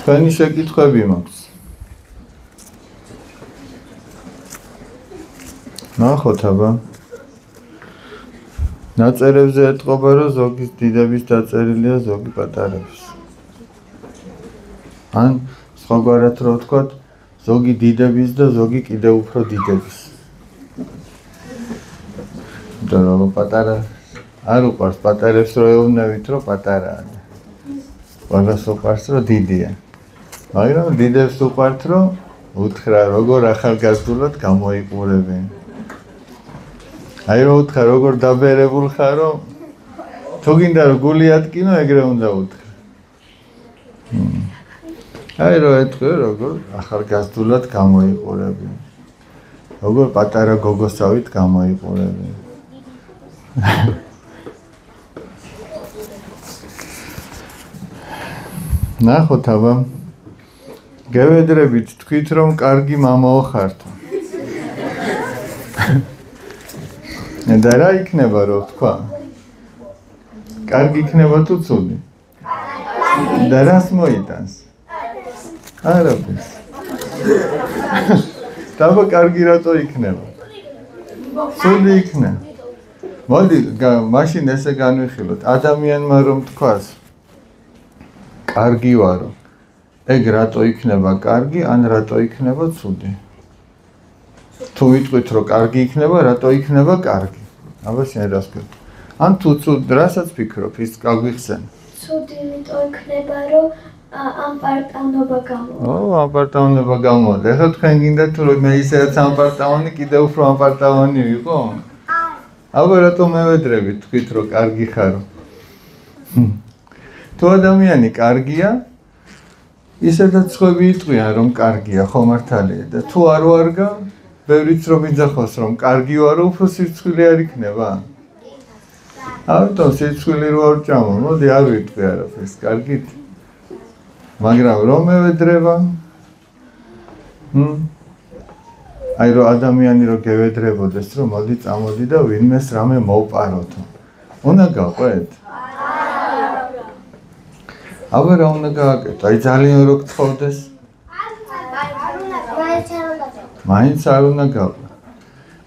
თქვენი შეკითხვები მაქვს. ნახოთ აბა. ნაწერებზე ეტყობა, რომ ზოგი დიდების დაწერილია, ზოგი პატარების. ან სხვაგვარად რო ვთქვათ, ზოგი დიდების და ზოგი კიდევ უფრო დიდების. და რომ პატარა არ უყვარს პატარებს რო ეუბნებით, რომ პატარაა. ყველას უყვარს, რომ დიდია. მაგრამ დიდებს უყვართ, რომ უთხრა, როგორ ახალგაზრდულად გამოიყურებენ. აი რომ უთხრა, როგორ დაბერებულ ხარო, თუ გინდა რომ გული ატკინო, ეგრე უნდა უთხრა. აი რომ ეთქვი, როგორ ახალგაზრდულად გამოიყურებენ. როგორ პატარა გოგოსავით გამოიყურებენ. ნახოთ აბა. გევედრებით თქვით, რომ კარგი მამაო ხართო. და რა იქნება რო თქვა? კარგი იქნება თუ ცუდი? და რას მოიტანს? არაფერს. დაბა კარგი რატო იქნება? ცუდი იქნება. მოდი, მაშინ ესე განვიხილოთ. ადამიანმა რომ თქვას კარგი ვარო. ეგ რატო იქნება კარგი, ან რატო იქნება ცუდი? თუ ვიტყვით, რომ კარგი იქნება, რატო იქნება კარგი? აბა შენ რას გქონდა? ან თუ ცუდი, რასაც ფიქრობ, ის გაგვიხსენე. ცუდი იმიტომ იქნება, რომ ამპარტავნობა გამოვა. ამპარტავნობა გამოვა. ეხლა თქვენ გინდა თუ მე ისედაც ამპარტავნი, კიდევ უფრო ამპარტავნი ვიყო? აბა რატომ მევედრებით, თქვით, რომ კარგი ხარო? თუ ადამიანი კარგია, ისედაც ხვები იტყვიან, რომ კარგია, ხო მართალია და თუ არ ვარგა, ბევრიც რომ იძახოს, რომ კარგი ვარო, უფრო სირცხვილი არ იქნება. ამიტომ სირცხვილი რო არ ჭამო, მოდი არ ვიტყვი არაფერს, კარგით. მაგრამ რომ მევედრება, აი რომ ადამიანი რო გევედრებოდეს, რომ მოდი წამოდი და ვინმეს რამე მოვპაროთო. უნდა გაყვეთ? აბა რა უნდა გააკეთო? აი ძალიან რო გთხოვდეს? მაინც არ უნდა გაყვე.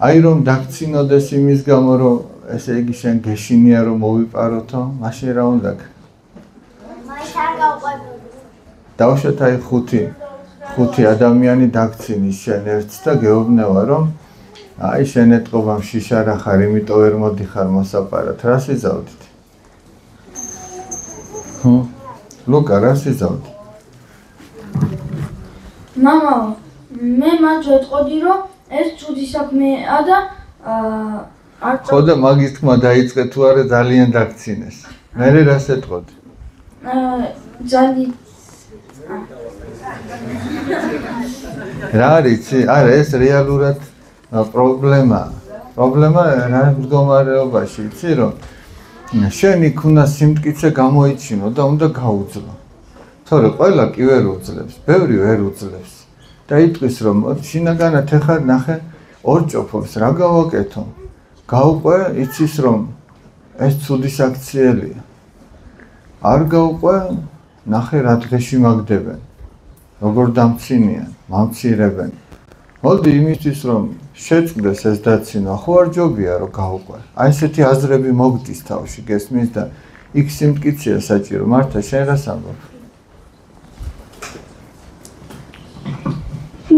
აი რომ დაგცინოდეს იმის გამო, რომ ესე იგი შენ გეშინია რომ მოვიპაროთო, მაშინ რა უნდა გაკეთო? მაინც არ გავყვებოდი. დავუშვათ აი ხუთი ადამიანი დაგცინის შენ ერთს და გეუბნება, რომ აი შენ ეტყობამ შიშა რა ხარ, იმიტომ ვერ მოდიხარ მოსაპარად. რას იზავდით? ლუკა, რას იზავდი? მამაო, მე მათ ვეტყოდი, რომ ეს ცუდი საქმეა და ხო და მაგის თქმა დაიწყე თუ არა ძალიან დაგცინეს. მერე რას ეტყოდი? ძალიან რა არიცი? არა, ეს რეალურად პრობლემაა. პრობლემა რა მდგომარეობაში, იცი რომ შენ იქ უნდა სიმტკიცე გამოიჩინო და უნდა გაუძლო. თორე ყველა კი ვერ უძლებს, ბევრი ვერ უძლებს. და იტყვის რომ შინაგანად ეხლა ნახე ორ ჭოფობს, რა გავაკეთო? გავყვე, იცის რომ ეს ცუდი საქციელია. არ გავყვე, ნახე რა დღეში მაგდებენ. როგორ დამცინიან, მამცირებენ. მოდი იმისთვის რომ შეწყდეს ეს დაცინვა, ხო არ ჯობია რომ გავყვე. აი ესეთი აზრები მოგდის თავში, გესმის და იქ სიმტკიცეა საჭირო. მართა, შენ რას ამბობ?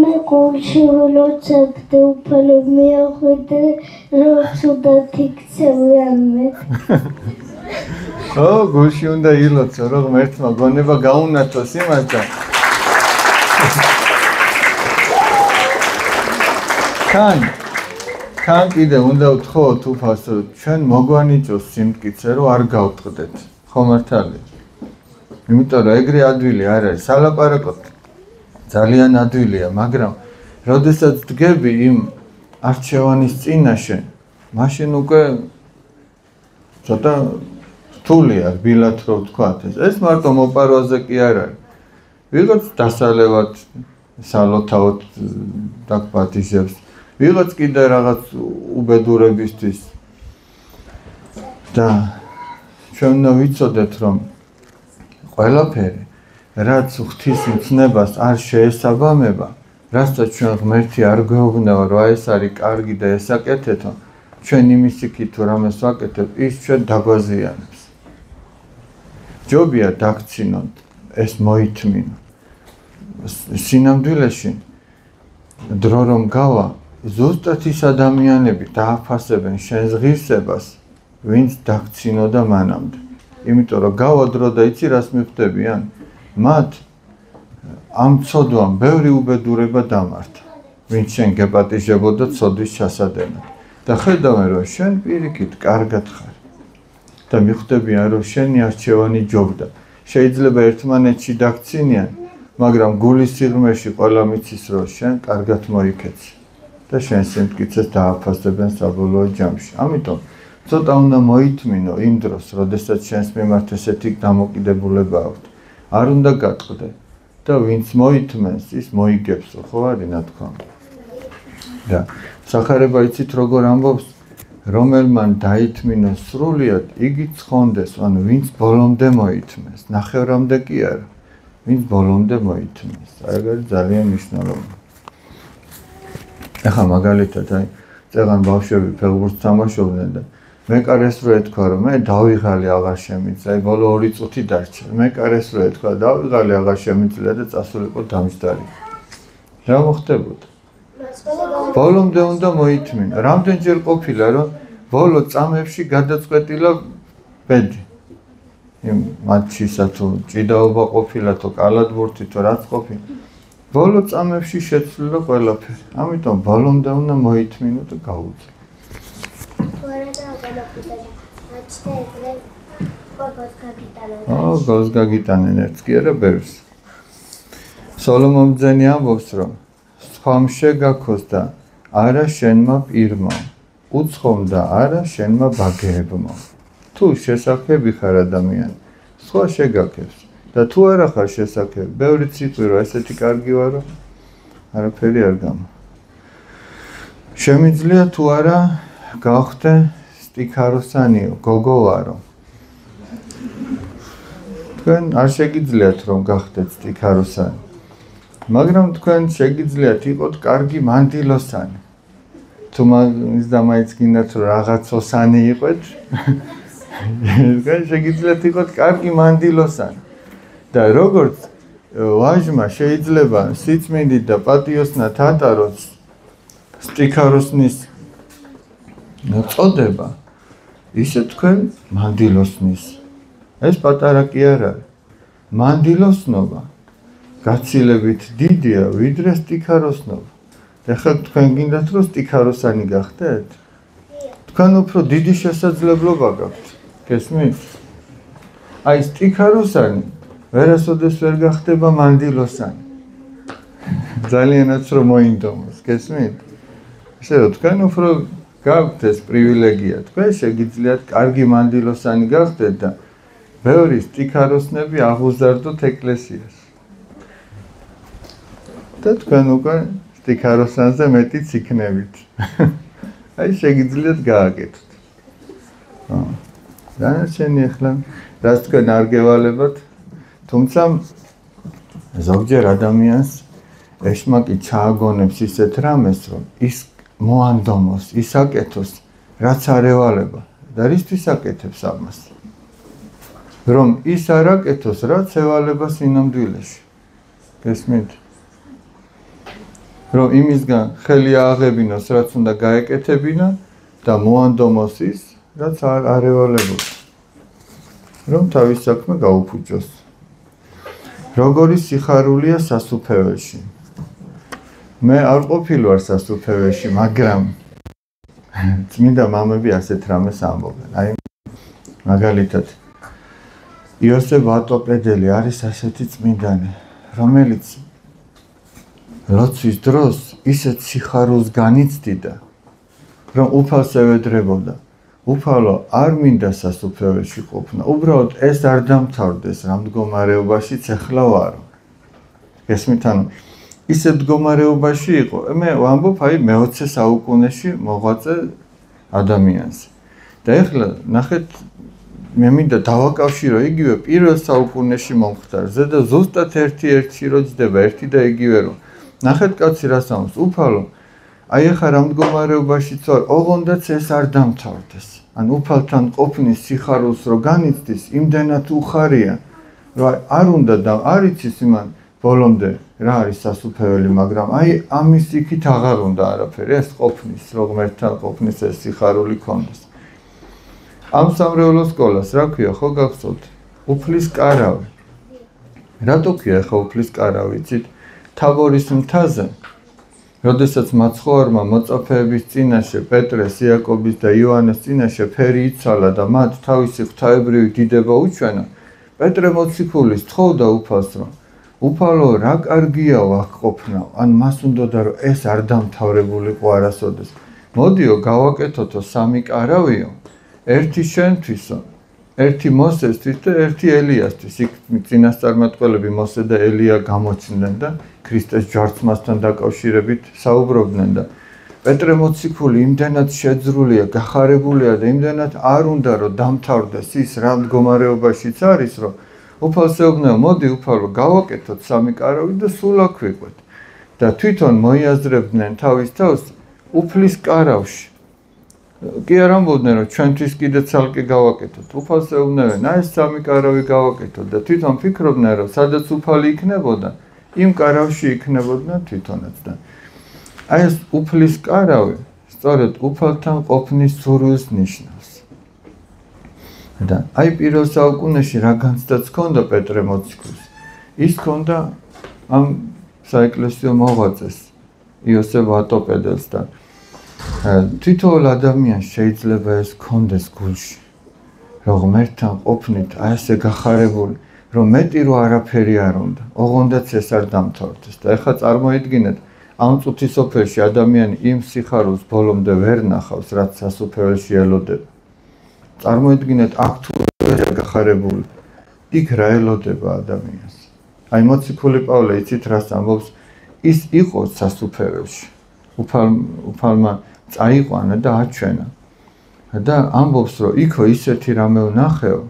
მე გულში ვილოცებდი უფალო მიახვიდე, რომ ცუდად იქცევიან მე. გულში უნდა ილოცო, რომ ღმერთმა გონება გაუნათოს იმასთან. თან კიდე უნდა ვთხოვოთ უფალს, რომ ჩვენ მოგვანიჭოს სიმტკიცე, რომ არ გავტყდეთ. ხო მართალია? იმიტომ რომ ეგრე ადვილი არ არის, სალაპარაკოთ. ძალიან ადვილია, მაგრამ როდესაც დგები იმ არჩევანის წინაშე, მაშინ უკვე ცოტა რთულია რბილად რო ვთქვათ ეს. ეს მარტო მოპარვაზე კი არ არის. ვიღაც დასალევად, სალოთავოდ დაგპატიჟებს. ვიღაც კიდე რაღაც უბედურებისთვის და ჩვენ უნდა ვიცოდეთ, რომ ყველაფერი რაც ღვთისმცნებას არ შეესაბამება, რასაც ჩვენ ღმერთი არ გვეუბნება, რომ ეს არის კარგი და ესაკეთეთო, ჩვენ იმის იქით თუ რამეს ვაკეთებ, ის ჩვენ დაგვაზიანებს. ჯობია დაგცინოთ, ეს მოითმინო. სინამდვილეში დრო რომ გავა, ზუსტად ის ადამიანები დააფასებენ შენს ღირსებას, ვინც დაგცინოდა მანამდე. იმიტომ რომ გავა დრო და იცი რას მიხვდებიან? მათ ამ ცოდვამ ბევრი უბედურება დამართა, ვინც შენ გეპატიჟებოდა ცოდვის ჩასადენად. და ხედავენ რომ შენ პირიქით კარგად ხარ. და მიხვდებიან რომ შენი არჩევანი ჯობდა. შეიძლება ერთმანეთში დაგცინიან, მაგრამ გულის სიღრმეში ყველა მიცის რომ შენ კარგად მოიქეცი. და შენ სიმტკიცეს დააფასებენ საბოლოო ჯამში. ამიტომ ცოტა უნდა მოითმინო იმ დროს, როდესაც შენს მიმართ ესეთი დამოკიდებულება აქვს. არ უნდა გატყდე და ვინც მოითმენს, ის მოიგებსო, ხო არის ნათქვამი. და სახარება იცით როგორ ამბობს, რომელმან დაითმინოს სრულიად, იგი ცხონდეს, ანუ ვინც ბოლომდე მოითმენს, ნახევრამდე კი არა, ვინც ბოლომდე მოითმენს. აი ეს არის ძალიან მნიშვნელოვანი. ეხლა მაგალითად აი წეღან ბავშვები ფეხბურთს თამაშობდნენ და მეკარეს რო ეთქვა რომ მე დავიღალე აღარ შემიძლია, აი ბოლო 2 წუთი დარჩა. მეკარეს რო ეთქვა დავიღალე აღარ შემიძლია და წასულიყო დამჯდარი. რა მოხდებოდა? ბოლომდე უნდა მოითმინა. რამდენჯერ ყოფილა რომ ბოლო წამებში გადაწყვეტილა ბედი. იმ მატჩისა თუ ჭიდაობა ყოფილა თუ კალათბურთი თუ რაც ყოფილა. ბოლო წამებში შეცვლილა ყველაფერი. ამიტომ ბოლომდე უნდა მოითმინო და გაუძლო. გოს გაგიტანენ ერთს კი არა ბევრს. სოლომონძენი ამბობს რომ სხვამ შეგაქოს და არა შენმა პირმა, უცხომ და არა შენმა ბაგეებმა. თუ შესაქმები ხარ ადამიანი, სხვა შეგაქებს და თუ არა ხარ შესაქმები, ბევრი ციტყვი რომ ესეთი კარგი ვარო, არაფერი არ გამა. შემიძლია თუ არა გავხდე სტიქაროსანიო, გოგო ვარო. თქვენ არ შეგიძლიათ რომ გახდეთ სტიქაროსანი. მაგრამ თქვენ შეგიძლიათ იყოთ კარგი მანდილოსანი. თუ მაგის და მაინც გინდათ რომ რაღაცოსანი იყოთ, თქვენ შეგიძლიათ იყოთ კარგი მანდილოსანი. და როგორც ვაჟმა შეიძლება სიწმინდით და პატიოსნად ატაროს სტიქაროსნის წოდება, ისე თქვენ მანდილოსნის. ეს პატარა კი არ არის. მანდილოსნობა გაცილებით დიდია ვიდრე სტიქაროსნობა. ეხლა თქვენ გინდათ რომ სტიქაროსანი გახდეთ? თქვენ უფრო დიდი შესაძლებლობა გაქვთ. გესმით? აი სტიქაროსანი ვერასოდეს ვერ გახდება მანდილოსანი. ძალიანაც რომ მოინდომოს, გესმით? ესე რომ თქვენ უფრო გაქვთ ეს პრივილეგია. თქვენ შეგიძლიათ კარგი მანდილოსანი გახდეთ და ბევრი სტიქაროსნები აღუზარდოთ ეკლესიას. და თქვენ უკვე სტიქაროსანზე მეტიც იქნებით. აი შეგიძლიათ გააკეთოთ. დანარჩენი ახლა რაც თქვენ არ გევალებათ, თუმცა ზოგჯერ ადამიანს ეშმაკი ჩააგონებს ისეთ რამეს, რომ ის მოანდომოს, ის აკეთოს, რაც არ ევალება და რისთვის აკეთებს ამას? რომ ის არ აკეთოს, რაც ევალება სინამდვილეში. გესმით? რომ იმისგან ხელი ააღებინოს, რაც უნდა გაეკეთებინა და მოანდომოს ის, რაც არ ევალებოდა. რომ თავის საქმე გაუფუჭოს. როგორი სიხარულია სასუფეველში. მე არ ყოფილი ვარ სასუფეველში, მაგრამ წმინდა მამები ასეთ რამეს ამბობენ. აი მაგალითად იოსებ ატოპედელი არის ასეთი წმინდანი, რომელიც ლოცვის დროს ისეთ სიხარულს განიცდიდა, რომ უფალს ევედრებოდა. უფალო არ მინდა სასუფეველში ყოფნა. უბრალოდ ეს არ დამთავრდეს რამ მდგომარეობაშიც ახლა ვარო. გესმით, ანუ ისეთ მდგომარეობაში იყო. მე ვამბობ აი მე-20 საუკუნეში მოღვაწე ადამიანს. და ეხლა ნახეთ მე მინდა დავაკავშირო იგივე პირველ საუკუნეში მომხდარზე და ზუსტად ერთი რო ჯდება ერთი და იგივე რომ ნახეთ კაცი რას ამბობს უფალო აი ახლა რა მდგომარეობაშიც ვარ ოღონდაც ეს არ დამთავრდეს ან უფალთან ყოფნის სიხარულს რო განიცდის იმდენად უხარია რომ არ უნდა და არ იცის იმან ბოლომდე რა არის სასუფეველი მაგრამ აი ამის იქით აღარ უნდა არაფერი ეს ყოფნის რო ღმერთთან ყოფნის ეს სიხარული ქონდეს ამ სამრევლო სკოლას რა ქვია ხო გახსოვთ უფლის კარავი რატო ქვია ხო უფლის კარავი იცით თაბორის მთაზე როდესაც მაცხოვარმა მოწაფეების წინაშე პეტრეს იაკობის და იოანეს წინაშე ფერი იცალა და მათ თავისი ღვთაებრივი დიდება უჩვენა პეტრე მოციქულის თხოვდა უფალს რომ უფალო რა კარგია აქ ყოფნა ან მას უნდოდა რომ ეს არ დამთავრებულიყო არასოდეს მოდიო გავაკეთოთო სამი კარავიო ერთი შენთვისო ერთი მოსესთვის და ერთი ელიასთვის იქ წინასწარმეტყველები მოსე და ელია გამოჩნდნენ და ქრისტეს ჯვარცმასთან დაკავშირებით საუბრობდნენ და პეტრე მოციქული იმდენად შეძრულია გახარებულია და იმდენად არ უნდა რომ დამთავრდეს ის რა მდგომარეობაშიც არის რომ უფალს ეუბნება მოდი უფალო გავაკეთოთ სამი კარავი და სულ აქ ვიყვეთ და თვითონ მოიაზრებდნენ თავის თავს უფლის კარავში კი არ ამბობდნენ რომ ჩვენთვის კიდე ცალკე გავაკეთოთ უფალს ეუბნებენ აი ეს სამი კარავი გავაკეთოთ და თვითონ ფიქრობდნენ რომ სადაც უფალი იქნებოდა იმ კარავში იქნებოდნენ თვითონაც და აი ეს უფლის კარავი სწორედ უფალთან ყოფნის სურვილს ნიშნავს და აი პირველ საუკუნეში რა განცდაც ჰქონდა პეტრე მოციქულს ის ჰქონდა ამ საეკლესიო მოღვაწეს იოსებ ვატოპედელს და თითოეულ ადამიანს შეიძლება ეს ჰქონდეს გულში რომ ღმერთთან ყოფნით აი ესე გახარებული რომ მეტი რო არაფერი არ უნდა ოღონდაც ეს არ დამთავრდეს და ეხლა წარმოიდგინეთ ამ წუთის სოფელში ადამიანი იმ სიხარულს ბოლომდე ვერ ნახავს რაც სასუფეველში ელოდება წარმოიდგინეთ აქ თუ ეს გახარებული იქ რა ელოდება ადამიანს აი მოციქული პავლე იცით რას ამბობს ის იყო სასუფეველში უფალმა წაიყვანა და აჩვენა და ამბობს რომ იქო ისეთი რამე ვნახეო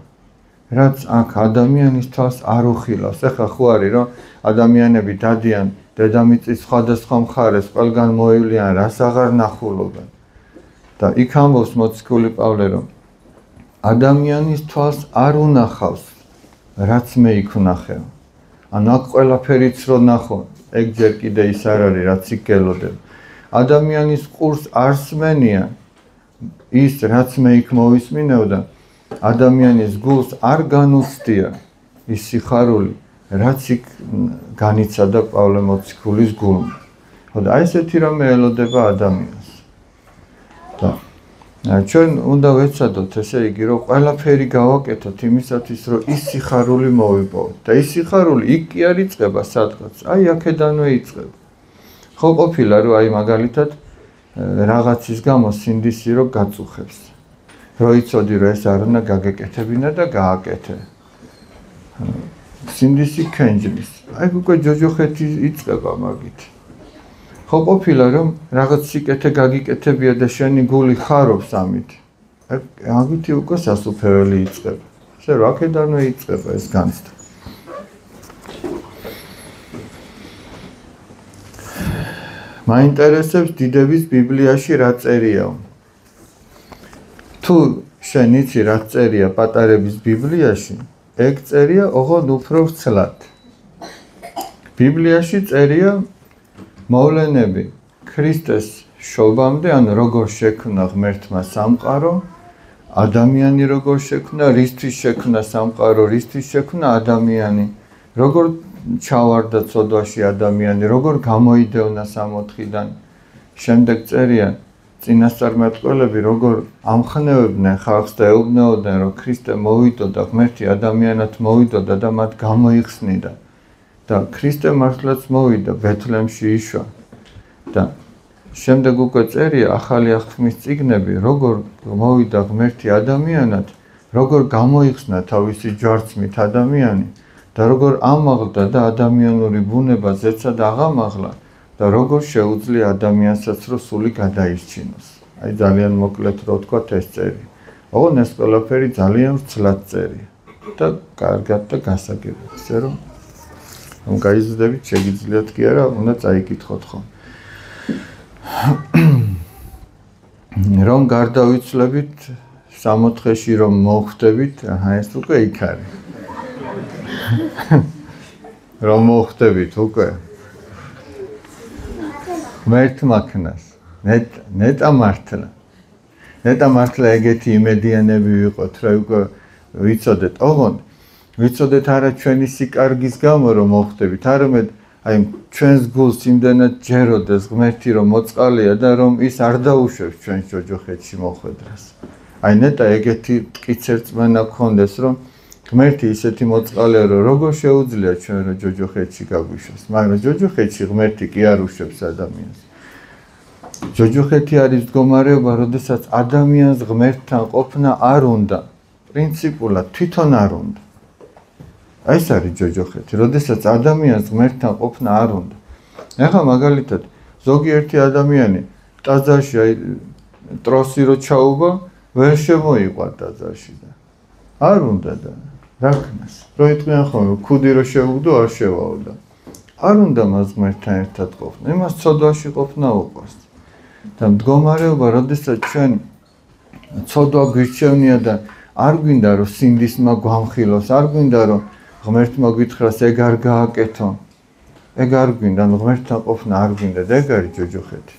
რაც აქ ადამიანის თავს არ უხილავს ეხლა ხო არის რომ ადამიანები დადიან დედამიწის სხვადასხვა მხარეს ყველგან მოევლიან რას აღარ ნახულობენ და იქ ამბობს მოციქული პავლე რომ ადამიანის თავს არ უნახავს რაც მე იქ ვნახეო ანუ აქ ყველაფერიც რო ნახო ეგ ჯერ კიდე ის არ არის რაც იქ გელოდება ადამიანის ყურს არ სმენია ის რაც მე იქ მოვისმინევდა ადამიანის გულს არ განუცდია ის სიხარული რაც იქ განიცადა პავლე მოციქულის გულმა ხოდა აი ესეთი რამე ელოდება ადამიანს და ჩვენ უნდა ვეცადოთ ესე იგი რომ ყველაფერი გავაკეთოთ იმისათვის რომ ის სიხარული მოვიპოვოთ და ის სიხარული იქ კი არ იწყება სადღაც აი აქედანვე იწყება ხო ყოფილა რომ აი მაგალითად რაღაცის გამო სინდისი რო გაწუხებს რო იცოდი რომ ეს არ უნდა გაგეკეთებინა და გააკეთე სინდისი ქენჯლის აი უკვე ჯოჯოხეთი იწყება მაგით ხო ყოფილა რომ რაღაც სიკეთე გაგიკეთებია და შენი გული ხარობს ამით აგითი უკვე სასუფეველი იწყება ესე რომ აქედანვე იწყება ეს განცდა მაინტერესებს დიდების ბიბლიაში რა წერიაო თუ შენ იცი რა წერია პატარების ბიბლიაში ეგ წერია ოღონდ უფრო ვრცლად ბიბლიაში წერია მოვლენები ქრისტეს შობამდე ან როგორ შექმნა ღმერთმა სამყარო ადამიანი როგორ შექმნა რისთვის შექმნა სამყარო რისთვის შექმნა ადამიანი როგორ ჩავარდა ცოდვაში ადამიანი როგორ გამოიდევნა 64-დან შემდეგ წერია წინასწარმეტყველები როგორ ამხნევებდნენ ხალხს და ეუბნებოდნენ რომ ქრისტე მოვიდო და ღმერთი ადამიანად მოვიდოდა და მათ გამოიხსნიდა და ქრისტე მართლაც მოვიდა ბეთლემში იშვა და შემდეგ უკვე წერია ახალი აღთქმის წიგნები როგორ მოვიდა ღმერთი ადამიანად როგორ გამოიხსნა თავისი ჯვარცმით ადამიანი და როგორ ამაღლდა და ადამიანური ბუნება ზეცად აღამაღლა და როგორ შეუძლია ადამიანსაც რომ სული გადაისჩინოს. აი ძალიან მოკლედ რო ვთქვათ ეს წერი. ოღონდ ეს ყველაფერი ძალიან ვრცლად წერია და კარგად და გასაგებად, ისე რომ გაიზრდებით, შეგიძლიათ კი არა, უნდა წაიკითხოთ ხომ. რომ გარდავიცვლებით 60-ში რომ მოხვდებით, ეს უკვე იქ არის. რომ მოხვდებით უკვე. ღმერთმა ქნას, ნეტა მართლა. ნეტა მართლა ეგეთი იმედიანები ვიყოთ, რომ უკვე ვიცოდეთ, ოღონდ ვიცოდეთ არა ჩვენი სიკარგის გამო რომ მოხვდებით, არამედ აი ჩვენს გულს იმდენად ჯეროდეს ღმერთი რომ მოწყალია და რომ ის არ დაუშვებს ჩვენს ჯოჯოხეთში მოხვედრას. აი ნეტა ეგეთი მტკიცერწმენა გქონდეს რომ ღმერთი ისეთი მოწყალია რომ როგორ შეუძლია ჩვენ რომ ჯოჯოხეთში გაგვიშვას, მაგრამ ჯოჯოხეთში ღმერთი კი არ უშვებს ადამიანს. ჯოჯოხეთი არის მდგომარეობა, როდესაც ადამიანს ღმერთთან ყოფნა არ უნდა, პრინციპულად თვითონ არ უნდა. აი ეს არის ჯოჯოხეთი, როდესაც ადამიანს ღმერთთან ყოფნა არ უნდა. ეხლა მაგალითად, ზოგიერთი ადამიანი ტაძარში აი ტროსი რო ჩაუვა, ვერ შემოიყვა ტაძარში და არ უნდა და რა ქნას. რო იტყვიან ხოლმე, ქუდი რო შეუგდო, არ შევაო და არ უნდა მას ღმერთთან ერთად ყოფნა. იმას ცოდვაში ყოფნა უყვარს. და მდგომარეობა, როდესაც ჩვენ ცოდვა გვირჩევნია და არ გვინდა რომ სინდისმა გვამხილოს, არ გვინდა რომ ღმერთმა გითხრას ეგ არ გააკეთო. ეგ არ გვინდა, ღმერთთან ყოფნა არ გვინდა და ეგ არის ჯოჯოხეთი.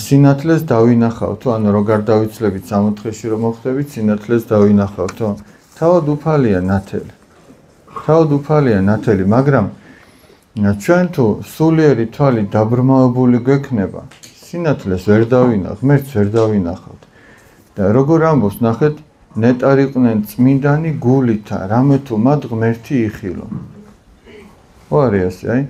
სინათლეს დავინახავთო, ანუ რო გარდავიცლებით 60-ში რომ მოხვდებით, სინათლეს დავინახავთო. თავად უფალია ნათელი. თავად უფალია ნათელი, მაგრამ ჩვენ თუ სულიერი თვალი დაბრმავებული გვექნება, სინათლეს ვერ დავინახავთ, ღმერთს ვერ დავინახავთ. და როგორ ამბობს, ნახეთ, ნეტარიყვნენ წმინდანი გულითა, რამე თუ მათ ღმერთი იხილო. ხო არის ასე, აი,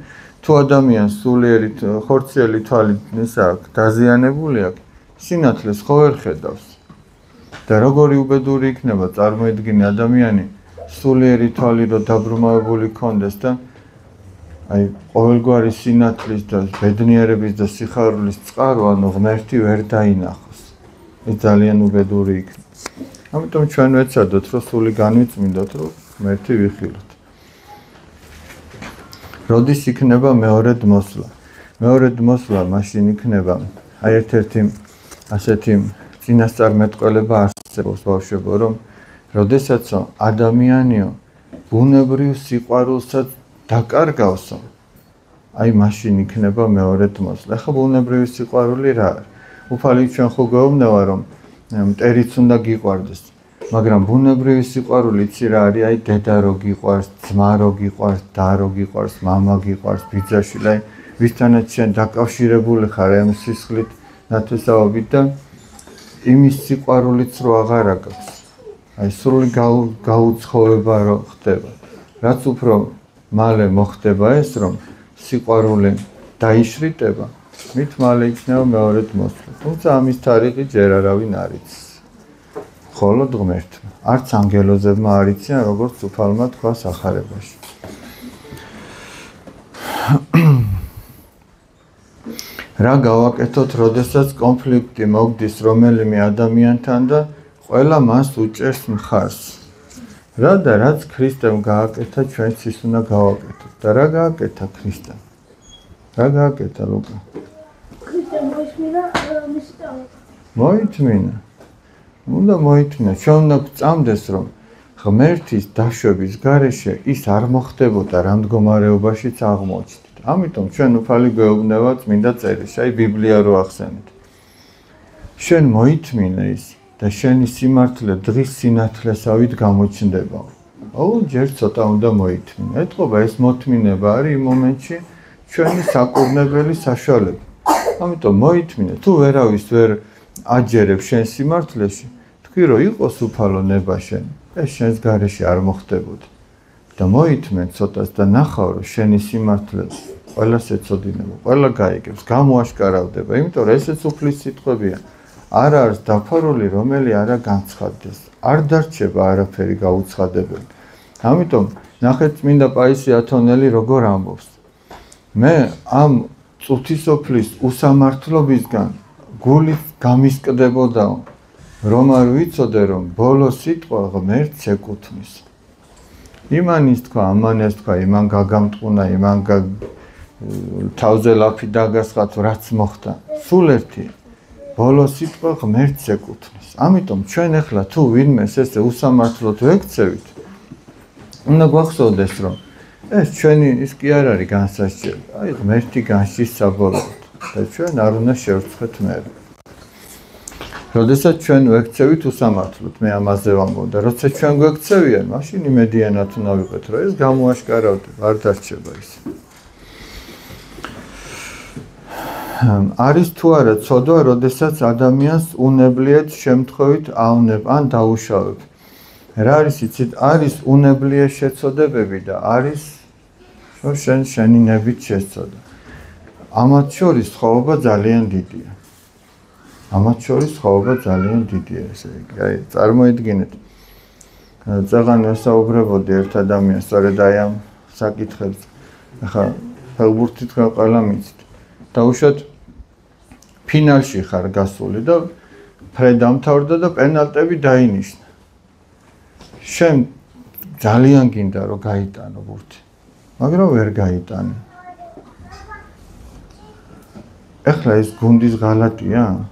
თუ ადამიანს სულიერი ხორციელი თვალი აქვს, დაზიანებული აქვს, სინათლეს ხო ვერ ხედავს. და როგორი უბედური იქნება წარმოედგინე ადამიანი სულიერი თვალი რო დაბრმავებული ქონდეს და აი ყოველგვარი სინათლის და ბედნიერების და სიხარულის წყარო, ანუ ღმერთი ვერ დაინახოს. ეს ძალიან უბედური იქნება. ამიტომ ჩვენ ვეცადოთ, რომ სული განვიწმინდოთ, რომ ღმერთი ვიხილოთ. როდის იქნება მეორედ მოსვლა? მეორედ მოსვლა მაშინ იქნება, აი ერთ-ერთი ასეთი წინასწარმეტყველება არსებობს ბავშვებო, რომ როდესაც ადამიანიო ბუნებრივ სიყვარულსაც დაკარგავსო, აი მაშინ იქნება მეორედ მოსვლა. ახლა ბუნებრივი სიყვარული რა არის? უფალი ჩვენ ხო გვეუბნება რომ მტერიც უნდა გიყვარდეს, მაგრამ ბუნებრივი სიყვარული იცი რა არის? აი დედა რო გიყვარს, ძმა რო გიყვარს, და რო გიყვარს, მამა გიყვარს, ბიძაშვილი, აი ვისთანაც შენ დაკავშირებული ხარ ამ სისხლით, ნათესაობით და იმის სიყვარულიც რო აღარ აქვს. აი სრული გაუცხოვება რო ხდება. რაც უფრო მალე მოხდება ეს, რომ სიყვარული დაიშრიტება, მით მალე იქნება მეორედ მოსვლა. თუმცა ამის თარიღი ჯერ არავინ არ იცის. მხოლოდ ღმერთმა. არც ანგელოზებმა არ იციან, როგორც უფალმა თქვა სახარებაში. რა გავაკეთოთ, როდესაც კონფლიქტი მოგდის რომელიმე ადამიანთან და ყველა მას უჭერს მხარს? რა და რაც ქრისტემ გააკეთა, ჩვენც ის უნდა გავაკეთოთ. და რა გააკეთა ქრისტემ? რა გააკეთა ლუკა? ქრისტემ მოისმინა მისი ტალღა. მოითმინა. უნდა მოითმინა. ჩვენ უნდა გვწამდეს, რომ ღმერთის დაშვების გარეშე ის არ მოხდებოდა რა მდგომარეობაშიც აღმოჩნდით. ამიტომ ჩვენ უფალი გვეუბნება წმინდა წერილში, აი ბიბლია რო ახსენეთ. შენ მოითმინე ის და შენი სიმართლე დღის სინათლესავით გამოჩნდება. აუ ჯერ ცოტა უნდა მოითმინე. ეთყობა ეს მოთმინება არის იმ მომენტში ჩვენი საკურნებელი საშუალება. ამიტომ მოითმინე, თუ ვერავის ვერ აჯერებ შენ სიმართლეში, თქვი რომ იყოს უფალო ნება შენ, ეს შენს გარეშე არ მოხდებოდა. და მოითმენ ცოტას და ნახავ რომ შენი სიმართლე ყველას ეწოდინება, ყველა გაიგებს, გამოაშკარავდება, იმიტომ რომ ესეც უფლის სიტყვებია. არ არის დაფარული, რომელი არა განცხადდეს. არ დარჩება არაფერი გაუცხადებელი. ამიტომ ნახეთ წმინდა პაისი ათონელი როგორ ამბობს. მე ამ წუთისოფლის უსამართლობისგან გული გამისკდებოდაო რომ არ ვიცოდე რომ ბოლო სიტყვა ღმერთს ეკუთვნის. იმანის თქვა, ამანეს თქვა, იმან გაგამტყუნა, იმან თავზე ლაფი დაგასხა თუ რაც მოხდა. სულ ერთი ბოლო სიტყვა ღმერთს ეკუთვნის. ამიტომ ჩვენ ახლა თუ ვინმეს ესე უსამართლოდ ვექცევით, უნდა გვახსოვდეს რომ ეს ჩვენი ის კი არ არის განსასჯელი. აი ღმერთი განსჯის საბოლოოდ და ჩვენ არ უნდა შევრცხეთ მერე. როდესაც ჩვენ ვექცევით უსამართლოდ, მე ამაზე ვამბობ და როცა ჩვენ გვექცევიან, მაშინ იმედიანად უნდა ვიყოთ, რომ ეს გამოაშკარავდება, არ დარჩება ის. არის თუ არა ცოდვა, როდესაც ადამიანს უნებლიეთ შემთხვევით ავნებ ან დაუშავებ. რა არის იცით? არის უნებლიე შეცოდებები და არის რომ შენი ნებით შეცოდა. ამათ შორის სხვაობა ძალიან დიდია. ესე იგი, აი წარმოიდგინეთ. წაღან ვესაუბრებოდი ერთ ადამიანს, სწორედ აი ამ საკითხებზე. ახლა ფეხბურთით ყველა მიცით. დაუშვათ ფინალში ხარ გასული და ფრე დამთავრდა და პენალტები დაინიშნა. შენ ძალიან გინდა რომ გაიტანო ბურთი, მაგრამ ვერ გაიტანე. ეხლა ეს გუნდის ღალატია?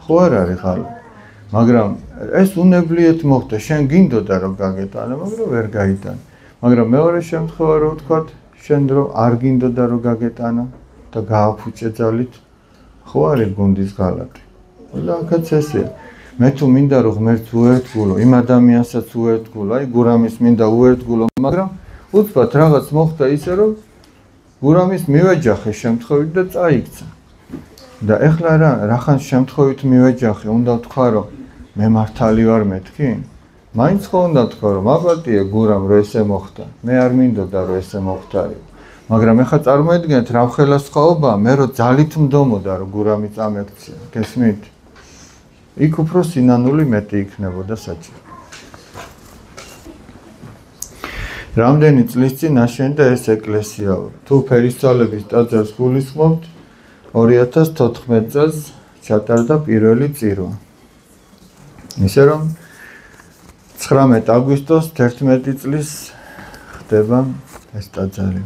ხო არ არის ღალატი, მაგრამ ეს უნებლიეთ მოხდა, შენ გინდოდა რომ გაგეტანე, მაგრამ ვერ გაიტანე. მაგრამ მეორე შემთხვევა რო ვთქვათ, შენ რომ არ გინდოდა რომ გაგეტანა და გააფუჭე ძალით, ხო არის გუნდის ღალატი. და აქაც ესეა. მე თუ მინდა რომ ღმერთს უერთგულო, იმ ადამიანსაც უერთგულო, აი გურამის მინდა უერთგულო, მაგრამ უცბად რაღაც მოხდა ისე რომ გურამის მივეჯახე შემთხვევით და წაიქცა. და ეხლა რახან შემთხვევით მივეჯახე, უნდა ვთქვა რომ მე მართალი ვარ მეთქი? მაინც ხო უნდა ვთქვა რომ აპატია გურამ რომ ესე მოხდა. მე არ მინდოდა რომ ესე მოხდარიყო. მაგრამ ეხლა წარმოიდგინეთ რა ხელა სხვაობაა, მე რომ ძალით მდომოდა რომ გურამი წამექცია. გესმით? იქ უფრო სინანული მეტი იქნებოდა საჭირო. რამდენი წლის წინ აშენდა ეს ეკლესია? თუ ფერისცვალების ტაძარს გულისხმობთ, 2014 წელს ჩატარდა პირველი წირვა. ისე რომ 19 აგვისტოს 11 წლის ხდება ეს ტაძარი.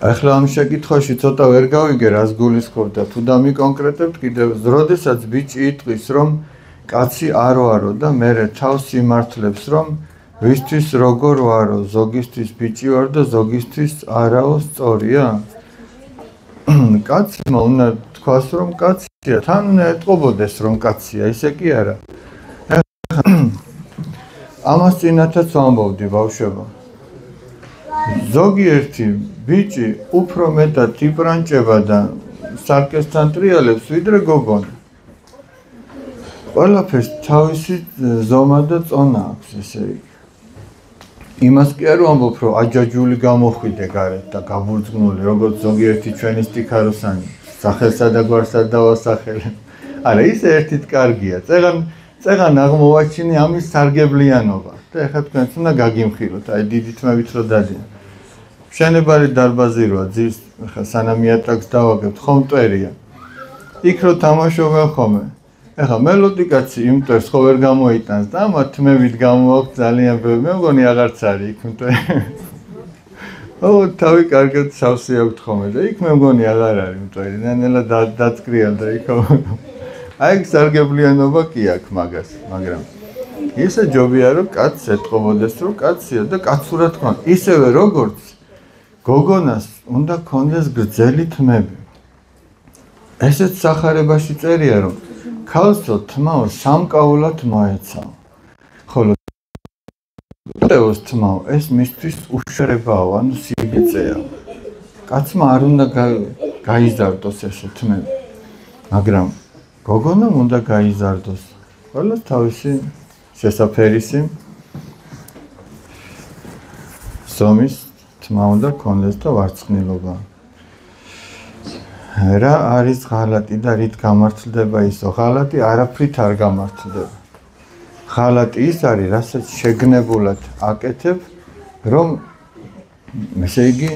ახლა ამ შეკითხვაში ცოტა ვერ გავიგე რას გულისხმობ და თუ დამიკონკრეტებთ კიდევ, როდესაც ბიჭი იტყვის რომ კაცი არ ვარო და მერე თავს იმართლებს რომ ვისთვის როგორ ვარო, ზოგისთვის ბიჭი ვარ და ზოგისთვის არაო, სწორია? კაცმა უნდა თქვას რომ კაცია, თან უნდა ეტყობოდეს რომ კაცია, ისე კი არა. ამას წინათაც ვამბობდი ბავშვებო. ზოგიერთი ბიჭი უფრო მეტად იპრანჭება და სარკესთან ტრიალებს ვიდრე გოგონა. ყველაფერს თავისი ზომა და წონა აქვს, ესე იგი. იმას კი არ ვამბობ, რომ აჯაჯული გამოხვიდე გარეთ და გაბურძგნული, როგორც ზოგიერთი ჩვენი სტიქაროსანი, სახელსა და გვარსა დავასახელე. არა, ის ერთით კარგია. წეგან აღმოვაჩინე ამის სარგებლიანობა და ეხლა თქვენც უნდა გაგიმხილოთ, აი დიდი თმებით რო დადიან. მშენებარე დარბაზი როა, ძირს ხა სანამ იატრაკს დავაგებთ, ხომ მტვერია. იქ რო თამაშობენ ხოლმე. ეხლა მელოდი კაცი იმ მტვერს ხო ვერ გამოიტანს და ამა თმებით გამოაქვს ძალიან ბევრი. მე მგონი აღარც არის იქ მტვერი. ო, თავი კარგად სავსე აქვთ ხოლმე და იქ მე მგონი აღარ არის მტვერი. ნანელა დაწკრიალდა იქ. აი ეს სარგებლიანობა კი აქვს მაგას, მაგრამ ისე ჯობია რომ კაცს ეტყობოდეს რომ კაცია და კაცურად თქვა. ისევე როგორც გოგონას უნდა ქონდეს გრძელი თმები. ესეც სახარებაში წერია რომ ქალსო თმაო სამკაულად მოეცაო. ხოლო ტევოს თმაო ეს მისთვის უშერებაო, ანუ სიბიწეა. კაცმა არ უნდა გაიზარდოს ესე თმები. მაგრამ გოგონამ უნდა გაიზარდოს. ყველას თავისი შესაფერისი ზომის თმა უნდა ქონდეს და ვარცხნილობა. რა არის ღალატი და რით გამართლდება ისო? ღალატი არაფრით არ გამართლდება. ღალატი ის არის, რასაც შეგნებულად აკეთებ, რომ ესე იგი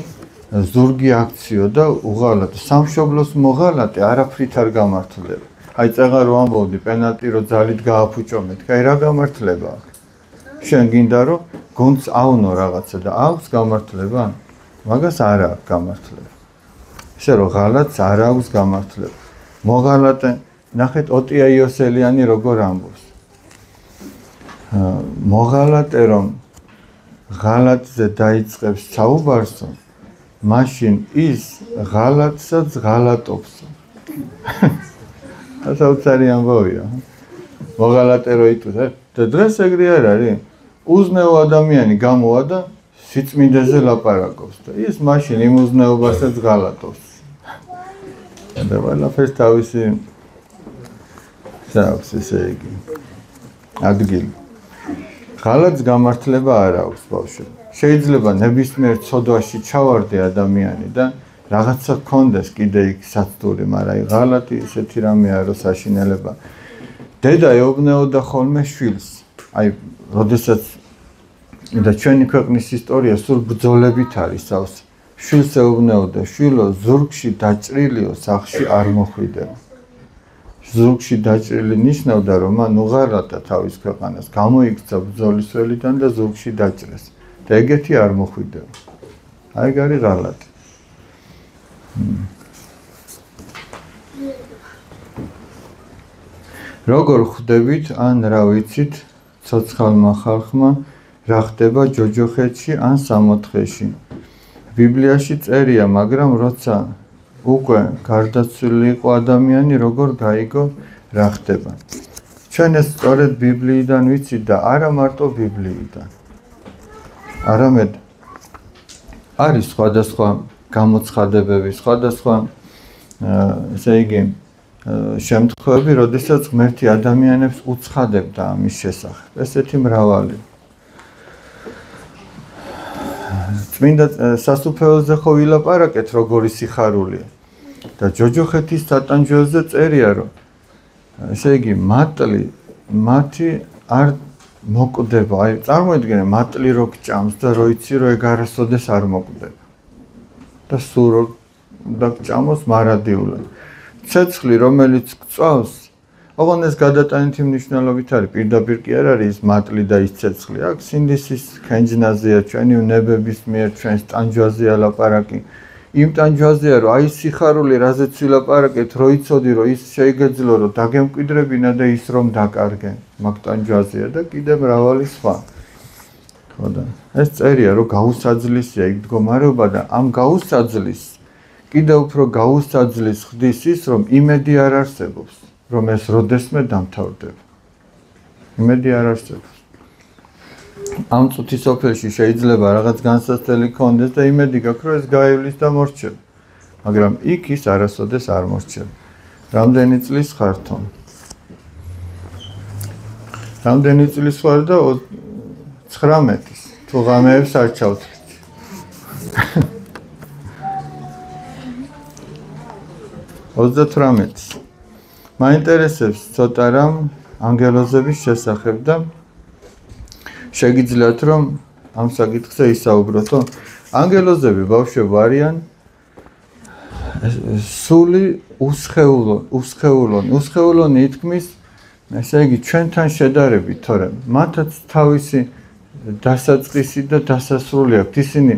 ზურგი აქციო და უღალატო სამშობლოს მოღალატე არაფრით არ გამართლება. აი წეღარ რო ამბობდი პენალტი რო ძალით გააფუჭო მეთქი, აი რა გამართლება აქვს? შენ გინდა რომ გუნდს აუნო რაღაცა და აქვს გამართლება? მაგას არ აქვს გამართლება. ისე რომ ღალატს არ აქვს გამართლება. მოღალატე ნახეთ ოტია იოსელიანი როგორ ამბობს. მოღალატე რომ ღალატზე დაიწყებს საუბარსო, მაშინ ის ღალატსაც ღალატობს. ასაუცარი ამბავია. მოღალატე რო იტყვის, და დღეს ეგრე არ არის. უზნეო ადამიანი გამოვა და სიწმინდეზე ლაპარაკობს და ის მაშინ იმ უზნეობასაც ღალატობს. და ყველაფერს თავისი საქვს ესე იგი. ადგილი. ღალატს გამართლება არ აქვს ბავშვები. შეიძლება ნებისმიერ ცოდვაში ჩავარდე ადამიანი და რაღაცა გქონდეს კიდე იქ საცდური, მაგრამ აი ღალატი ესეთი რამე არ საშინელება. დედა ეუბნეოდა ხოლმე შვილს. აი, როდესაც და ჩვენი ქვეყნის ისტორია სულ ბრძოლებით არის სავსე. შვილს ეუბნეოდა, შვილო, ზურგში დაჭრილიო, სახში არ მოხვიდება. ზურგში დაჭრილი ნიშნავდა, რომ მან უღალატა თავის ქვეყანას, გამოიქცა ბრძოლის ველიდან და ზურგში დაჭრეს. და ეგეთი არ მოხვიდება. აი, ეგ არის ღალატი. როგორ ხვდებით, ან რა ვიცით, ცოცხალმა ხალხმა რა ხდება ჯოჯოხეთში ან სამოთხეში. ბიბლიაში წერია, მაგრამ როცა უკვე გარდაცვლილი იყო ადამიანი, როგორ გაიგო რა ხდება. ჩვენ ეს სწორედ ბიბლიიდან ვიცით და არა მარტო ბიბლიიდან. არამედ არის სხვადასხვა გამოცხადებები, სხვადასხვა ესე იგი შემთხვევები, როდესაც ღმერთი ადამიანებს უცხადებდა ამის შესახებ. ესეთი მრავალი. წმინდა სასუფეველზე ხო ვილაპარაკეთ, როგორი სიხარულია. და ჯოჯოხეთის სატანჯველზე წერია, რომ ესე იგი მატლი მათი არ მოკვდება. აი წარმოიდგინე, მატლი რო გჭამს და რო იცი, რომ ეგ არასოდეს არ მოკვდება. და სულ რო დაგჭამოს მარადიულად. ცეცხლი, რომელიც გწვავს, ოღონდ ეს გადატანითი მნიშვნელობით არის, პირდაპირ კი არ არის ის მატლი და ის ცეცხლი. აქ სინდისის ქენჯნაზეა, ჩვენი უნებების მიერ ჩვენს ტანჯვაზეა ლაპარაკი. იმ ტანჯვაზეა, რომ აი სიხარული, რაზეც ვილაპარაკეთ, რო იცოდი, რომ ის შეიგეძლო, რომ დაგემკვიდრებინა და ის რომ დაკარგენ. მაგ ტანჯვაზეა და კიდე მრავალი სხვა. ხო და ეს წერია, რომ გაუსაძლისია იქ მდგომარეობა და ამ გაუსაძლის კიდევ უფრო გაუსაძლის ხდის ის, რომ იმედი არ არსებობს, რომ ეს როდესმე დამთავრდება. იმედი არ არსებობს. ამ წუთის სოფელში შეიძლება რაღაც განსაცდელი გქონდეს და იმედი გაქვს, რომ ეს გაივლის და მორჩება. მაგრამ იქ ის არასოდეს არ მორჩება. რამდენი წლის ხარ თომ? რამდენი წლის ხარ და 19-ის. თუ ღამეებს არ ჩავთვლით. 38-ის. მაინტერესებს ცოტა რამ ანგელოზების შესახებ და შეგიძლიათ რომ ამ საკითხზე ისაუბროთ. ანგელოზები ბავშვები არიან სული უსხეულონი ითქმის, ესე იგი ჩვენთან შედარებით, თორემ მათაც თავისი დასაწყისი და დასასრული აქვს. ისინი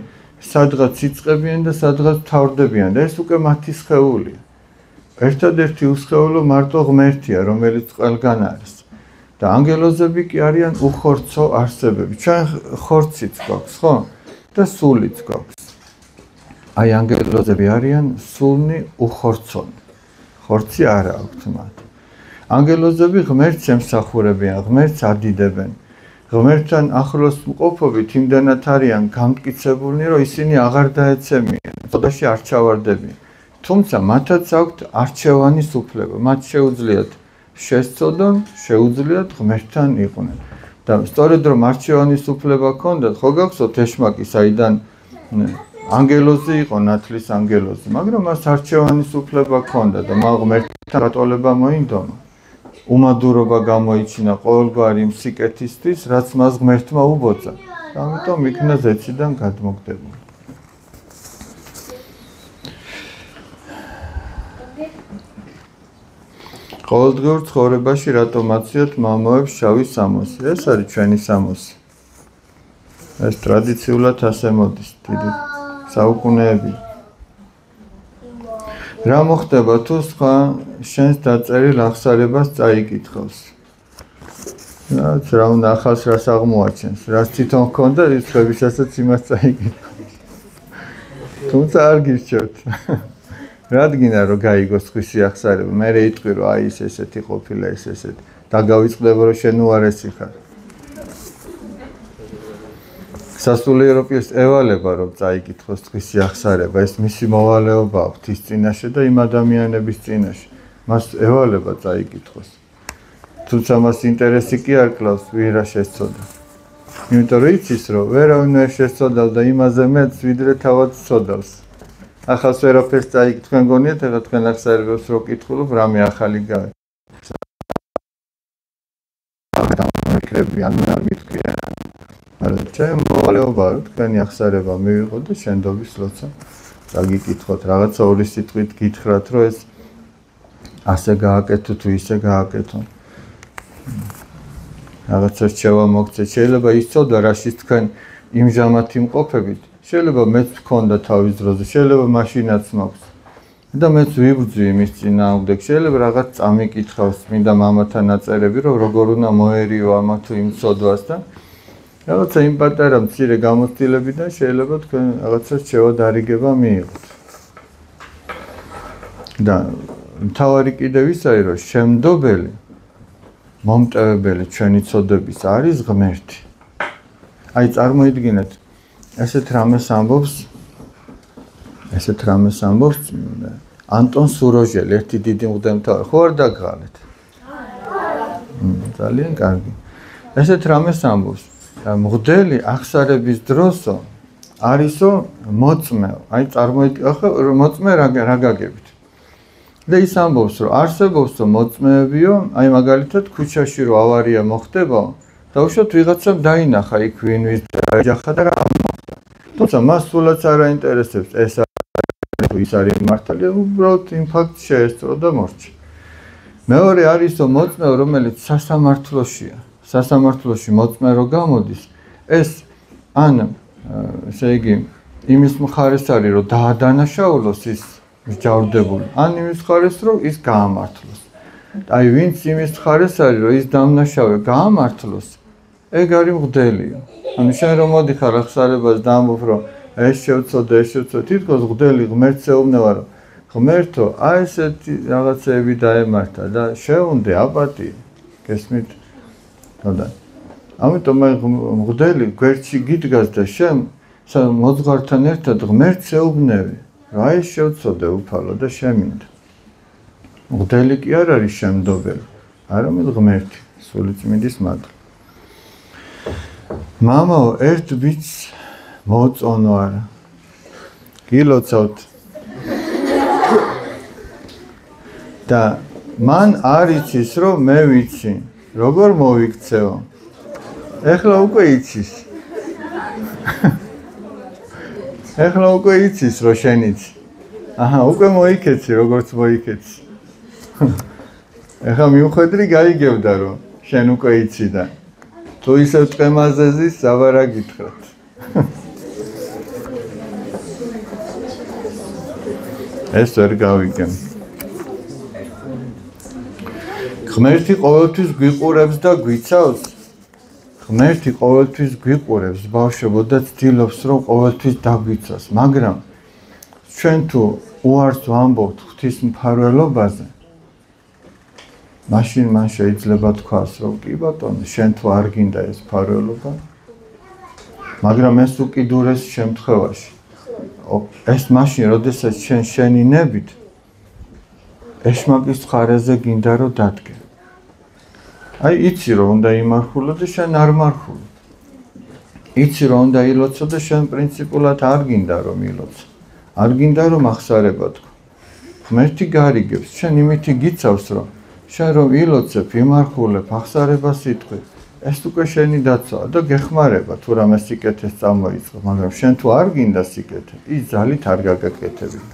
სადღაც იწყებიან და სადღაც თავრდებიან და ეს უკვე მათი სხეულია. ერთადერთი უსხეულო მარტო ღმერთია, რომელიც ყველგან არის. და ანგელოზები კი არიან უხორცო არსებები. ჩვენ ხორციც გვაქვს, ხო? და სულიც გვაქვს. აი ანგელოზები არიან სულნი უხორცონი. ხორცი არ აქვთ მათ. ანგელოზები ღმერთს ემსახურებიან, ღმერთს ადიდებენ. ღმერთთან ახლოს მყოფობით იმდანაც არიან გამტკიცებულნი, რომ ისინი აღარ დაეცემიან, წოდაში არ ჩავარდებიან. თუმცა მათაც აქვთ არჩევანის უფლება. მათ შეუძლიათ შესწოდონ, შეუძლიათ ღმერთთან იყვნენ. და სწორედ რომ არჩევანის უფლება ჰქონდათ, ხო გახსოვთ ეშმაკი, საიდან ანგელოზი იყო, ნათლის ანგელოზი, მაგრამ მას არჩევანის უფლება ჰქონდა და მას ღმერთთან რატოლება მოინდომა. უმადურობა გამოიჩინა ყოველგვარი მსიკეთისთვის, რაც მას ღმერთმა უბოძა. ამიტომ იქნა ზეციდან გადმოგდებული. ყოველდღიურ ცხოვრებაში რატომ აციოთ მამოებს შავი სამოსი? ეს არის ჩვენი სამოსი. ეს ტრადიციულად ასე მოდის დიდი საუკუნეები. რა მოხდება თუ სხვა შენს დაწერილ აღსარებას წაიკითხავს? რა უნდა ახალს რას აღმოაჩენს? რას თვითონ ჰქონდა ის ხებისასაც იმას წაიკითხავს. თუმცა არ გირჩევთ. რადგინა რომ გაიგოს სხვისი აღსარება, მე იტყვი რომ აი ეს ესეთი ყოფილა ეს ესეთი. დაგავიწყდება რომ შენ უარესი ხარ. სასულიერო პირს ევალება რომ წაიკითხოს სხვისი აღსარება, ეს მისი მოვალეობაა ღვთის წინაშე და იმ ადამიანების წინაშე. მას ევალება წაიკითხოს. თუმცა მას ინტერესი კი არ კლავს ვინ რა შეცოდა. იმიტომ რომ იცის რომ ვერავინ ვერ შეცოდავ და იმაზე მეც ვიდრე თავად ცოდავს. ახალს ვერაფერს წაიკითხენ გონიათ, ეხლა თქვენ აღსარებებს რო კითხულობ, რამე ახალი გავა. ან არ მითქვია. მაგრამ ჩემ მოვალეობაა რომ თქვენი აღსარება მივიღოთ და შენდობის ლოცა წაგიკითხოთ. რაღაცა ორი სიტყვით გითხრათ რომ ეს ასე გააკეთო თუ ისე გააკეთო. რაღაცა რჩევა მოგცეთ. შეიძლება იცოდა რაშიც თქვენ იმჟამად იმყოფებით. შეიძლება მეც მქონდა თავის დროზე, შეიძლება მაშინაც მაქვს. და მეც ვიბრძვი იმის წინააღმდეგ. შეიძლება რაღაც წამიკითხავს მინდა მამათან აწერები, რომ როგორ უნდა მოერიო ამა თუ იმ ცოდვას და რაღაცა იმ პატარა მცირე გამოცდილებიდან შეიძლება თქვენ რაღაცა რჩევა დარიგება მიიღოთ. და მთავარი კიდევ ის არის, რომ შემდობელი მომტევებელი ჩვენი ცოდების არის ღმერთი. აი წარმოიდგინეთ, ესეთ რამეს ამბობს ანტონ სუროჟელი, ერთი დიდი მღვდელმთავარი. ხო არ დაგღალეთ? ძალიან კარგი. ესეთ რამეს ამბობს. მღვდელი აღსარების დროსო არისო მოწმეო. აი წარმოიდგინეთ, ხო მოწმე რა გაგებით. და ის ამბობს, რომ არსებობს მოწმეებიო, აი მაგალითად ქუჩაში რო ავარია მოხდება, დაუშვათ ვიღაცამ დაინახა იქ ვინ ვის დაეჯახა და რა მოხდა. თუმცა მას სულაც არ აინტერესებს ეს ის არის მართალია, უბრალოდ იმ ფაქტს შეესწრო და მორჩა. მეორე არისო მოწმეო, რომელიც სასამართლოშია. სასამართლოში მოწმე რო გამოდის, ეს ან ესე იგი იმის მხარეს არის, რომ დაადანაშაულოს ის მსჯავრდებული, ან იმის მხარეს, რომ ის გაამართლოს. აი ვინც იმის მხარეს არის, რომ ის დამნაშავე გაამართლოს, ეგ არის მღვდელიო. ანუ შენ რომ მოდიხარ აღსარებას და ამბობ, რომ ეს შევწოდე, თითქოს მღვდელი ღმერთს ეუბნება, რომ ღმერთო, აი ესეთი რაღაცეები დაემართა და შეუნდე აპატიე. გესმით? და ამიტომ მღვდელი გვერდში გიდგას და შენ მოძღვართან ერთად ღმერთს ეუბნები. რა ის შევწოდე უფალო და შემინდა. მღვდელი კი არ არის შემდობელი, არამედ ღმერთი, სულიწმინდის მადლი. მამაო, ერთ ბიჭს მოუწონო არა. გილოცავთ. და მან არ იცის, რომ მე ვიცი, როგორ მოვიქცეო. ეხლა უკვე იცის. ეხლა უკვე იცის, რომ შენ იცი. აჰა, უკვე მოიქეცი, როგორც მოიქეცი. ეხლა მიუხედრი გაიგებდა, რომ შენ უკვე იცი და თუ ისევ ტყემაზე ზის, აბარა გითხრათ. ეს ვერ გავიგენ. ღმერთი ყოველთვის გვიყურებს და გვიცავს. ღმერთი ყოველთვის გვიყურებს, ბავშვებო და ცდილობს, რომ ყოველთვის დაგვიცავს, მაგრამ ჩვენ თუ უარს ვამბობთ ღვთის მფარველობაზე, მაშინ მან შეიძლება თქვას, რომ კი ბატონო, შენ თუ არ გინდა ეს მფარველობა, მაგრამ ეს უკიდურეს შემთხვევაში. ეს მაშინ, როდესაც შენ შენინებით, ეშმაკის მხარეზე გინდა რომ დადგე. აი იცი რომ უნდა იმარხულო და შენ არ მარხულობ. იცი რომ უნდა ილოცო და შენ პრინციპულად არ გინდა რომ ილოცო. არ გინდა რომ ახსარება თქვა. ღმერთი გარიგებს, შენ იმითი გიცავს რომ შენ რომ ილოცებ, იმარხულებ, ახსარებას იტყვი. ეს უკვე შენი დაცვაა და გეხმარება თუ რამე სიკეთეს წამოიწყო, მაგრამ შენ თუ არ გინდა სიკეთე, ის ძალით არ გაგაკეთებია.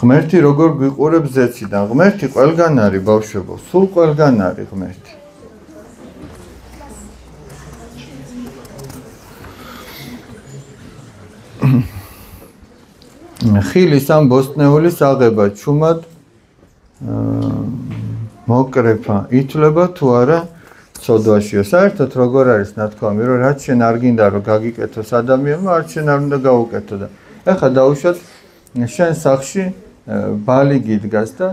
ღმერთი როგორ გვიყურებს ზეციდან ღმერთი ყველგან არის ბავშვებო სულ ყველგან არის ღმერთი ხილის ამ ბოსტნეულის აღება ჩუმად მოკრეფა ითვლება თუ არა ცოდვაშიო საერთოდ როგორ არის ნათქვამი რომ რაც შენ არ გინდა რომ გაგიკეთოს ადამიანმა არც შენ არ უნდა გაუკეთო და ეხლა დაუშვათ შენ სახში ბალი გიდგას და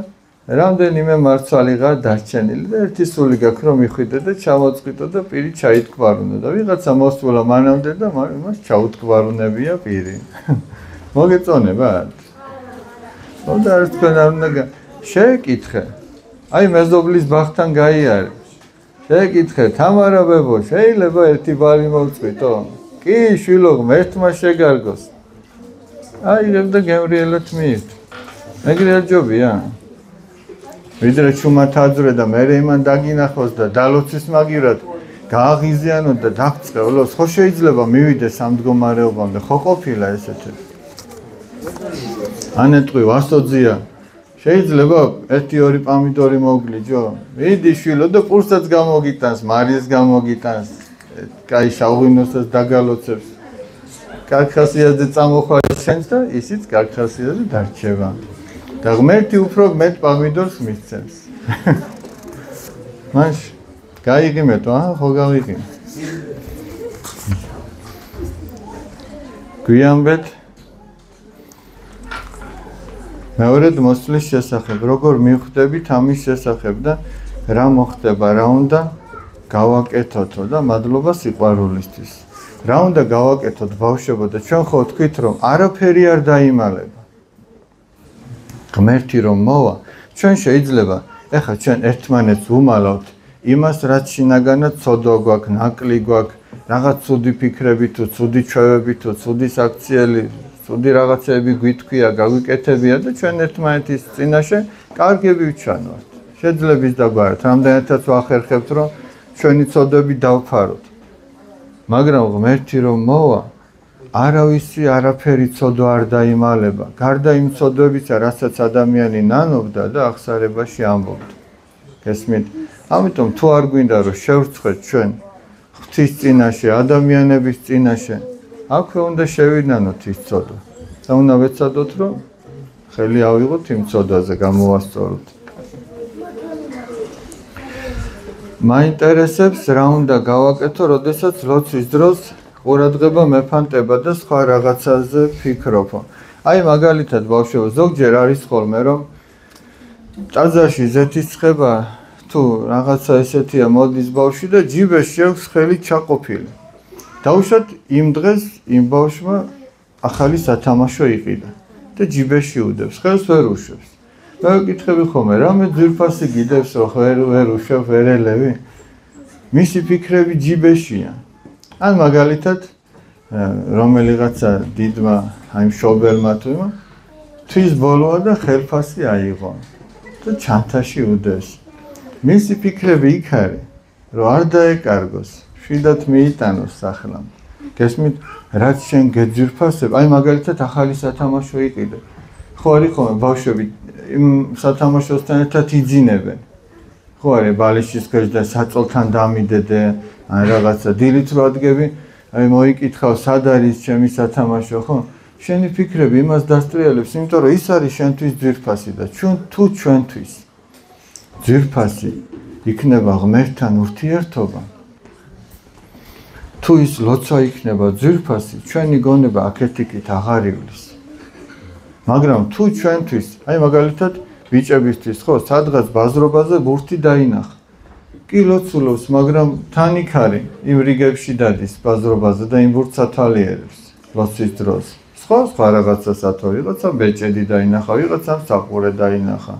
რამდენიმე მარცვალიღაა დარჩენილი და ერთი სული გაქვს რომ მიხვიდე და ჩამოწყვიტო და პირი ჩაიტკვარუნო და ვიღაცა მოსულა მანამდე და მას ჩაუტკვარუნებია პირი მოგეწონებათ? და არ თქვენ არ უნდა შეეკითხე აი მეზობლის ბახთან გაიარე შეეკითხე თამარა ბებო შეიძლება ერთი ბალი მოვწყვიტო? კი შვილო ღმერთმა შეგარგოს აიღებ და გემრიელად მიირთ ეგრეა ჯობია ვიდრე ჩუმად აძვრე და მე იმან დაგინახოს და დალოცის მაგივრად გააღიზიანო და დაგწყევლოს ხო შეიძლება მივიდე სამდგომარეობამდე ხო ყოფილა ესეთი ანეტყვი ვასოძია შეიძლება 1-2 პომიდორი მოგლიჯო მიდი შვილო და პურსაც გამოგიტანს მარიეს გამოგიტანს კაი შავღვინოსაც დაგალოცებს კარგხასიათზე წამოხვას შენს და ისიც კარგხასიათზე დარჩება და ღმერთი უფრო მეტ პომიდორს მისცემს მაშ გაიღიმეთო ხო გავიღიმე გვიანბეთ მეორედ მოსვლის შესახებ როგორ მივხვდებით ამის შესახებ და რა მოხდება რა უნდა გავაკეთოთო და მადლობა სიყვარულისთვის რა უნდა გავაკეთოთ ბავშვებო და ჩვენ ხო თქვით რომ არაფერი არ დაიმალება ღმერთი რომ მოვა ჩვენ შეიძლება ეხლა ჩვენ ერთმანეთს ვუმალავთ იმას რაც შინაგანად ცოდვა გვაქვს ნაკლი გვაქვს რაღაც ცუდი ფიქრები თუ ცუდი ჩვევები თუ ცუდი საქციელი ცუდი რაღაცები გვითქვია გაგვიკეთებია და ჩვენ ერთმანეთის წინაშე კარგები ვჩვანოთ შეძლებს დაგვართ რამდენადაც ვახერხებთ რომ ჩვენი ცოდვები დავფაროთ მაგრამ ღმერთი რომ მოვა არავისი არაფერი ცოდვა არ დაიმალება გარდა იმ ცოდვებისა რასაც ადამიანი ნანობდა და აღსარებაში ამბობდა გესმით ამიტომ თუ არ გვინდა რომ შევრცხვეთ ჩვენ ღვთის წინაშე ადამიანების წინაშე აქვე უნდა შევინანოთ ის ცოდვა და უნდა ვეცადოთ რომ ხელი ავიღოთ იმ ცოდვაზე გამოვასწოროთ მაინტერესებს რა უნდა გავაკეთო როდესაც ლოცვის დროს ყურადღება მეფანტება და სხვა რაღაცაზე ფიქრობ აი მაგალითად ბავშვებო ზოგჯერ არის ხოლმე რომ ტაძარში ზეთისხება თუ რაღაცა ესეთია მოდის ბავშვი და ჯიბეში აქვს ხელი ჩაყოფილი დაუშვათ იმ დღეს იმ ბავშვმა ახალი სათამაშო იყიდა და ჯიბეში უდევს ხელს ვერ უშვებს მე ვკითხები ხოლმე რამე ძვირფასი გიდევს რომ ვერ უშვებ ვერ ელევი მისი ფიქრები ჯიბეშია ან მაგალითად რომელიღაცა დიდმა აი მშობელმა თუ იმა თვის ბოლოა და ხელფასი აიღო და ჩანთაში უდევს მისი ფიქრები იქ არის რომ არ დაეკარგოს შვიდათ მიიტანოს სახლამ გესმით რაც შენ გეძვირფასებ აი მაგალითად ახალი სათამაშო იყიდე ხო არის ხოლმე ბავშვები იმ სათამაშოსთან ერთად იძინებენ ხო არის ბალიშის ქვეშ და საწოლთან დამიდედე ან რაღაცა დილით რო ადგები აი მოიკითხავ სად არის ჩემი სათამაშო ხო შენი ფიქრები იმას დასტრიალებს იმიტომ რომ ის არის შენთვის ძვირფასი და თუ ჩვენთვის ძვირფასი იქნება ღმერთთან ურთიერთობა თუ ის ლოცვა იქნება ძვირფასი ჩვენი გონება აქეთ-იქით აღარ ივლის მაგრამ თუ ჩვენთვის აი მაგალითად ბიჭებისთვის ხო სადღაც ბაზრობაზე ბურთი დაინახა კი ლოცულობს მაგრამ თან იქ არის იმ რიგებში დადის ბაზრობაზე და იმ ბურთს ათვალიერებს ლოცვის დროს სხვა რაღაცა სათო ვიღაცა ბეჭედი დაინახა ვიღაცამ საყურე დაინახა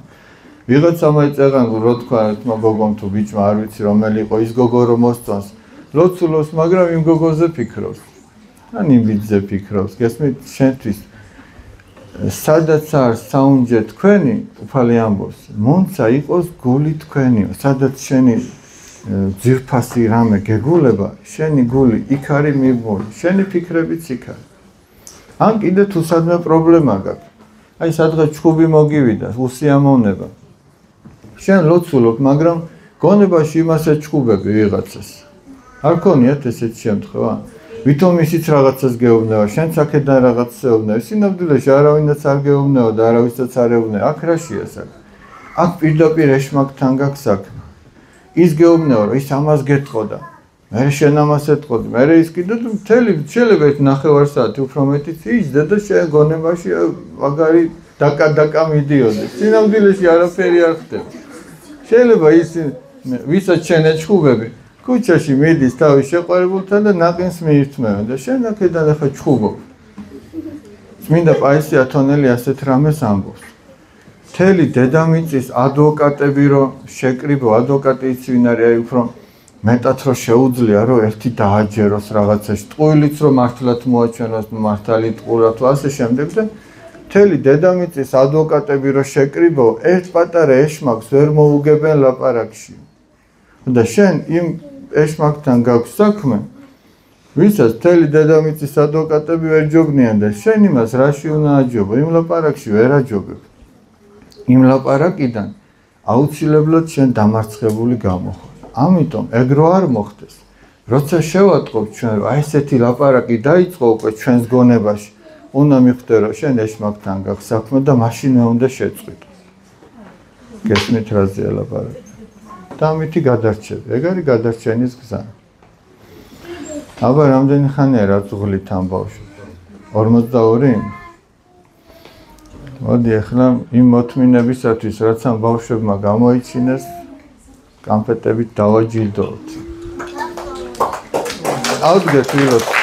ვიღაცამ ეწეღან რო თქვა ერთმა გოგომ თუ ბიჭმა არ ვიცი რომელი იყო ის გოგო რომ მოსწონს ლოცულობს მაგრამ იმ გოგოზე ფიქრობს ან იმ ბიჭზე ფიქრობს გესმით შენთვის სადაც არის საუნჯე თქვენი უფალი ამბობს მონცა იყოს გული თქვენიო სადაც შენი ძირფასი რამე გეგულება შენი გული იქ არის მიბმული შენი ფიქრებიც იქ არის ან კიდე თუ სადმე პრობლემა გაქვს აი სადღაც ჩხუბი მოგივიდა, უსიამოვნება. შენ ლოცულობ, მაგრამ გონებაში იმასაც ჩხუბები ვიღაცას. არ ქონიათ ესეთი შემთხვევა? ვითომ ისიც რაღაცას გეუბნება, შენც აქედან რაღაც ეუბნები. სინამდვილეში არავინაც არ გეუბნება და არავისაც არ ეუბნება. აქ რაშია საქმე? აქ პირდაპირ ეშმაკთან გაქვს საქმე. ის გეუბნება, რომ ის ამას გეტყოდა. მე შენ ამას ეტყოდი. მე ის კიდე მთელი შეიძლება ერთ ნახევარ საათი უფრო მეტიც იჯდა და შენ გონებაში მაგარი დაკა მიდიოდი. სინამდვილეში არაფერი არ ხდება. შეიძლება ის ვისაც შენ ეჩხუბები ქუჩაში მიდის თავის შეყვარებულთან და ნაყინს მიირთმევენ და შენ აქედან ახლა ჩხუბობ. წმინდა პაისი ათონელი ასეთ რამეს ამბობს. მთელი დედამიწის ადვოკატები რომ შეკრიბო, ადვოკატი იცი ვინ არის, აი უფრო მეტად რომ შეუძლია რომ ერთი დააჯეროს რაღაცაში, ტყუილიც რომ მართლაც მოაჩვენოს, მართალი ტყურად თუ ასე შემდეგ და მთელი დედამიწის ადვოკატები რომ შეკრიბო, ერთ პატარა ეშმაკს ვერ მოუგებენ ლაპარაკში. და შენ იმ ეშმაკთან გაქვს საქმე, ვისაც მთელი დედამიწის ადვოკატები ვერ ჯობნიან და შენ იმას რაში უნდა აჯობო, იმ ლაპარაკში ვერ აჯობებ. იმ ლაპარაკიდან აუცილებლად შენ დამარცხებული გამოხარ. ამიტომ ეგრო არ მოხდეს. როცა შევატყობ ჩვენ, რომ აი ესეთი ლაპარაკი დაიწყო უკვე ჩვენს გონებაში, უნდა მიხვდე რომ შენ ეშმაკთან გაქვს საქმე და მაშინვე უნდა შეწყვიტო. გესმით რაზეა ლაპარაკი? და ამითი გადარჩები. ეგ არის გადარჩენის გზა. აბა რამდენი ხანია რაც უღლით ამ ბავშვს? 42? მოდი ახლა იმ მოთმინებისათვის, რაც ამ ბავშვებმა გამოიჩინეს, კამფეტებით დავაჯილდოთ. ავდგეთ ვიღოთ.